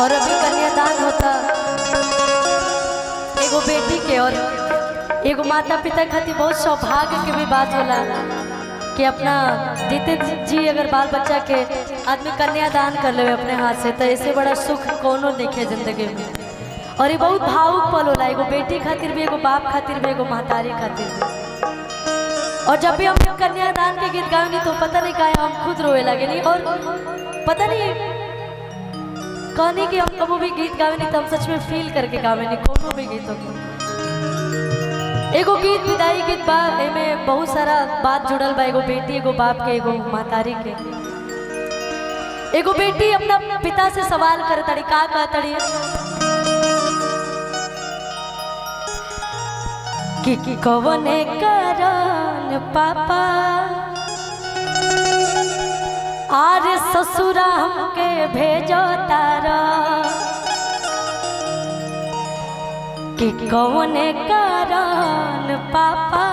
और अभी कन्यादान होता एगो बेटी के और एगो माता पिता खातिर बहुत सौभाग्य के भी बात होला कि अपना जीते जी अगर बाल बच्चा के आदमी कन्यादान कर ले अपने हाथ से तो ऐसे बड़ा सुख कोनो देखे जिंदगी में। और ये बहुत भावुक पल होला, एगो बेटी खातिर भी, एगो बाप खातिर भी, एगो महतारी खातिर भी। और जब भी हम कन्यादान के गीत गाएंगे तो पता नहीं काहे हम खुद रोए लगे नहीं, और पता नहीं कहने कि हम कबो भी गीत गावे नहीं तो हम सच में फील करके गावे नहीं कोनो भी गीतों को। एगो गीत विदाई गीत बा, एमें बहुत सारा बात जुड़ल बा, एगो बेटी एगो बाप के एगो महतारी के। एगो बेटी अपना पिता से सवाल करे तड़ी, का कह तड़ी कि कवने कारण पापा आर ससुरा हमके भेजो तारा, कि कवने कारण पापा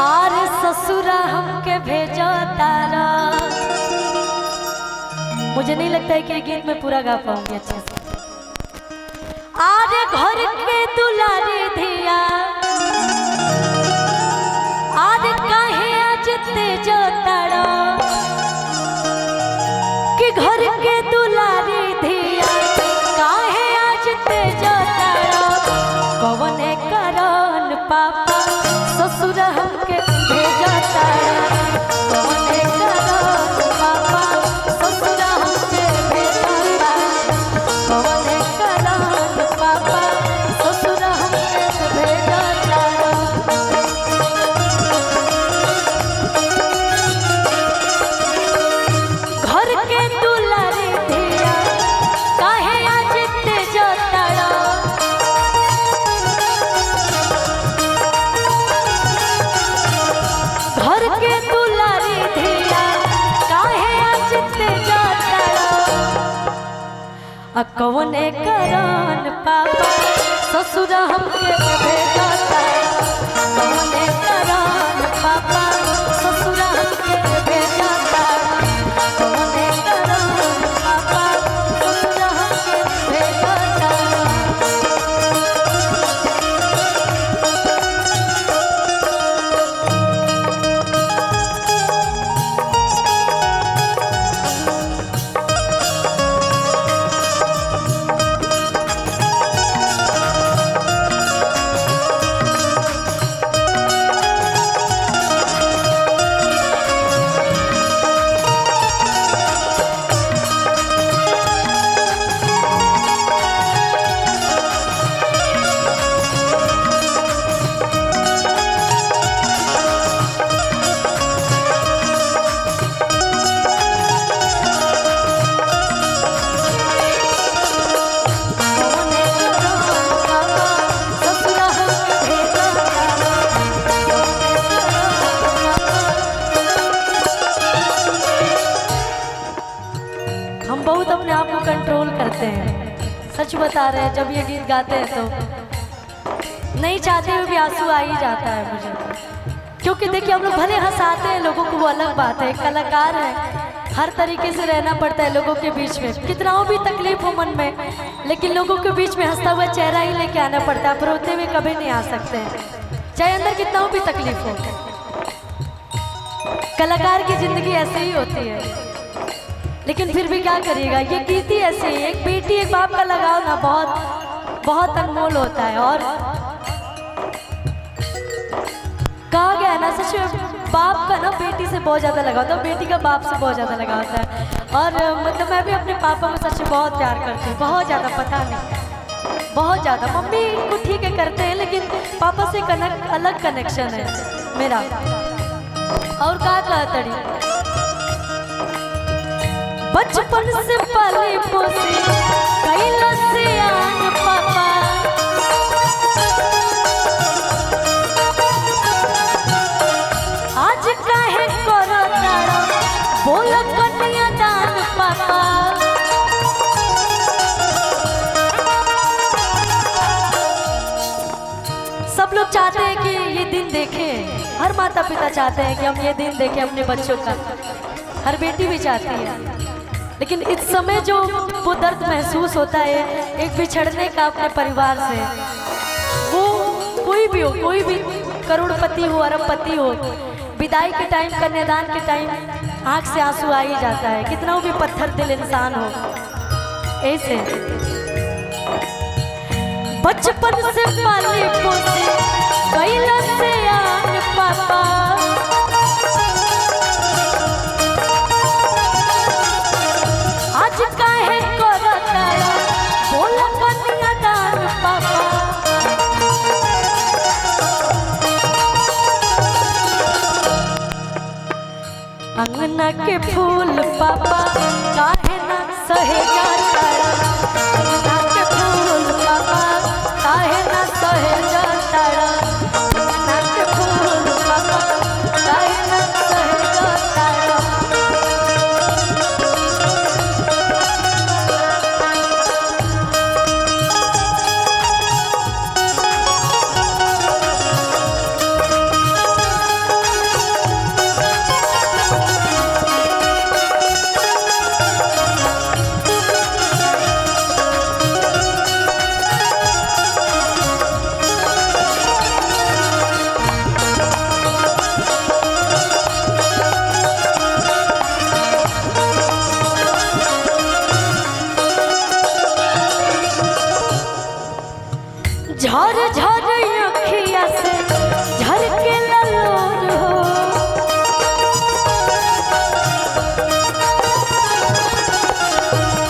आर ससुरा हमके भेजो तारा। मुझे नहीं लगता है कि ये गीत में पूरा गा पाऊंगी अच्छे से। आरे घर के दुलारी धिया आरे काहे आज तेज तारा, कि घर के दुलारी धिया काहे आज तेज तारा, कवने कारण पापा ससुर हमके भेजा तारा, कवने कारण पापा ससुर हमके भेजा तारा, कवने कारण पापा ससुर हमके भेजा तारा। घर के दुलारी धिया काहे आज तेज तारा, घर के दुलारी धिया काहे आज तेज तारा, कवने कारण पापा ससुर हमके भेजा तारा, कवने कारण पापा ससुर हमके भेजा तारा, कवने कारण पापा ससुर हमके भेजा तारा। हम बहुत अपने आप को कंट्रोल करते हैं, सच बता रहे हैं। जब ये गीत गाते हैं तो नहीं चाहते हुए भी आंसू आ ही जाता है मुझे, क्योंकि देखिए हम लोग भले हंसाते हैं लोगों को, वो अलग बात है, कलाकार है, हर तरीके से रहना पड़ता है लोगों के बीच में, कितना भी तकलीफ हो मन में, लेकिन लोगों के बीच में हंसता हुआ चेहरा ही लेके आना पड़ता है, रोते हुए कभी नहीं आ सकते हैं, चाहे अंदर कितना भी तकलीफ हो। कलाकार की जिंदगी ऐसे ही होती है, लेकिन फिर भी क्या करिएगा, ये गीत ही ऐसे ही, एक बेटी एक बाप का लगाव ना बहुत बहुत अनमोल होता है। और कहा गया है ना, सच में बाप का ना बेटी से बहुत ज़्यादा लगाव होता है, बेटी का बाप से बहुत ज़्यादा लगाव होता है। और मतलब मैं भी अपने पापा को सच में बहुत प्यार करती हूँ, बहुत ज़्यादा, पता नहीं बहुत ज़्यादा। मम्मी को ठीक है करते हैं, लेकिन पापा से अलग कनेक्शन है मेरा। और कहा कहतड़ी बचपन से पाली पोसी कैला सियान पापा, आज काहे करो तारा बोल कन्यादान पापा। सब लोग चाहते हैं कि ये दिन देखें, हर माता पिता चाहते हैं कि हम ये दिन देखें अपने बच्चों का, हर बेटी भी चाहती है। लेकिन इस समय जो वो दर्द महसूस होता है एक बिछड़ने का अपने परिवार से, वो कोई भी हो, कोई भी करोड़पति हो, अरबपति हो, विदाई के टाइम, कन्यादान के टाइम आंख से आंसू आ ही जाता है, कितना वो भी पत्थर दिल इंसान हो। ऐसे बचपन से पाले पोसे कैला से आन पापा, आज काहे करता बोला कन्यादान पापा। अंगना के फूल पापा काहे ना सहे जाता, अंगना के फूल पापा काहे ना सहे जाता, अंगना के फूल पापा काहे ना सहे जाता। झर झर अखिया से झर के ललोर हो,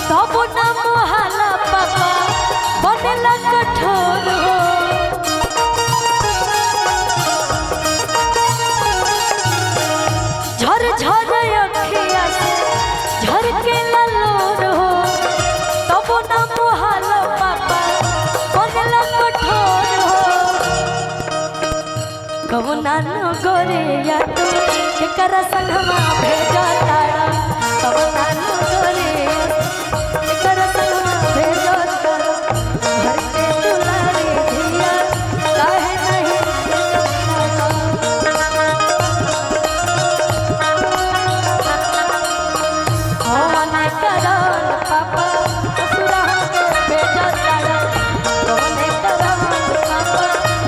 तब न मोहाला पापा बनेला कठोर हो। झर झर अखिया से झर के ललोर हो, तब न मोहाला पापा बनेला कठोर हो। कबो नानो गोरे या तू केकरा संगमा भेजा तारा, कबो नानो गोरे केकरा संगमा भेजा तारा, घर के दुलारी धिया काहे नहीं हो मने करन पापा ससुरा के भेजा तारा, कबने करन पापा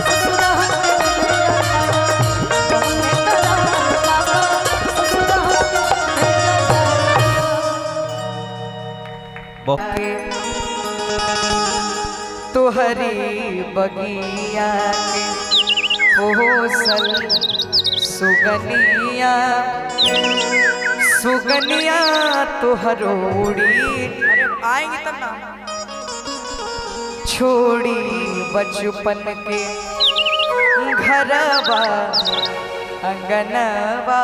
ससुरा के भेजा तारा, कबने करन पापा ससुरा के भेजा तारा। बके तोहरी बगिया के पोसल सुगनिया, सुगनिया तोहरो उड़ी, अरे आएंगे तब ना, छोड़ी बचपन के घरवा अंगनवा,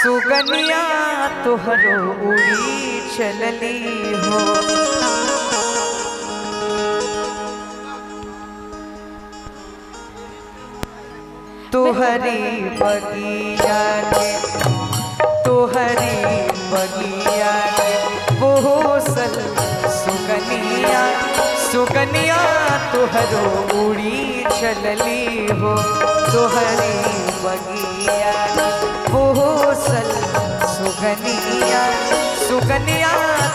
सुगनिया तोहरो उड़ी चलली हो। तोहरी बगिया के, तोहरी बगिया के पोसल सुगनिया, सुगनिया तोहरो उड़ी चलली हो। तोहरी बगिया के पोसल सुगनिया, सुगनिया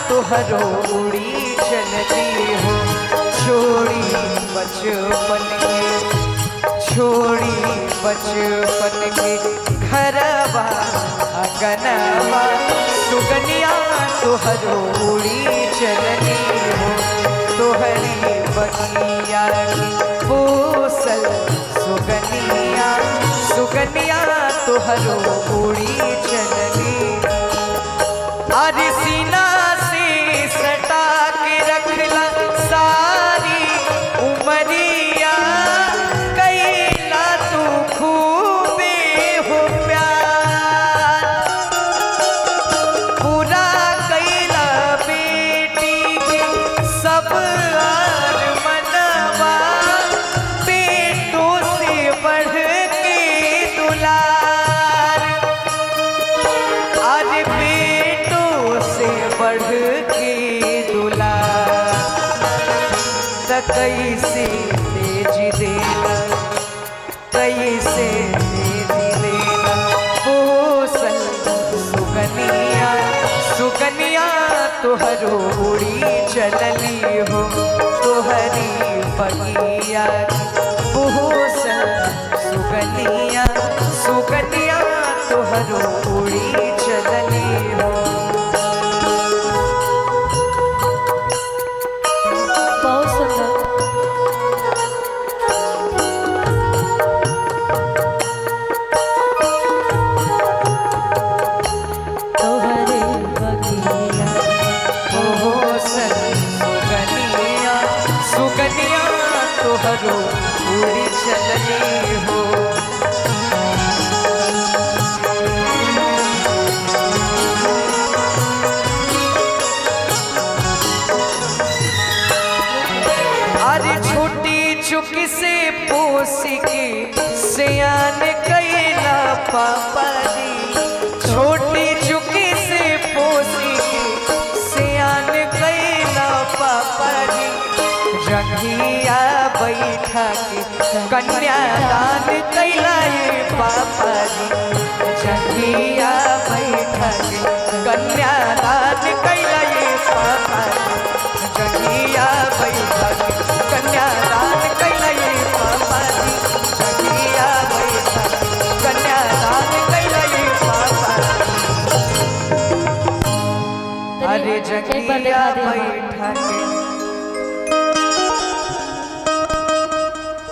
तोहरो उड़ी चलली हो। छोड़ी बचपन के, छोड़ी बचपन के घरवा अंगनवा, सुगनिया तोहरो उड़ी चलनी हो। तोहरी बगिया की पोसल सुगनिया, सुगनिया तोहरो उड़ी चलनी। अरे सीना से सटा के रखला सारी उमरिया, कैला तू खूबे हो प्यार, पूरा कैला बेटी के सब आर मनवा, बेटों से बढ़ के दुलार, आज बेटों से बढ़ के दुलार, त कैसे तेज देना, कैसे तेज देना पोसल सुगनिया, सुकनिया तुहरो उड़ी चलली हो तुहरी बगिया बहुसन सुकनिया सुकनिया तुहरो उड़ी चलली हो। बहुत सुंदर। तोहरे बगिया बहुसन सुकनिया सुकनिया तुहरो उड़ी चलली हो। अरे छोटी चुकी से पोसी के सियान कैला पापा जी छोटी चुकी से पोसी के सियान कैला पापा जी जंघिया बैठा के कन्यादान कैला ये पापा जी जंघिया बैठा के कन्यादान कैला ये पापा जी जंघिया बैठा के कन्यादान कैला ये पापा जी जंघिया बैठा के कन्यादान कैला ये पापा जी। अरे एक बार जंघिया दिखा दे। बैठा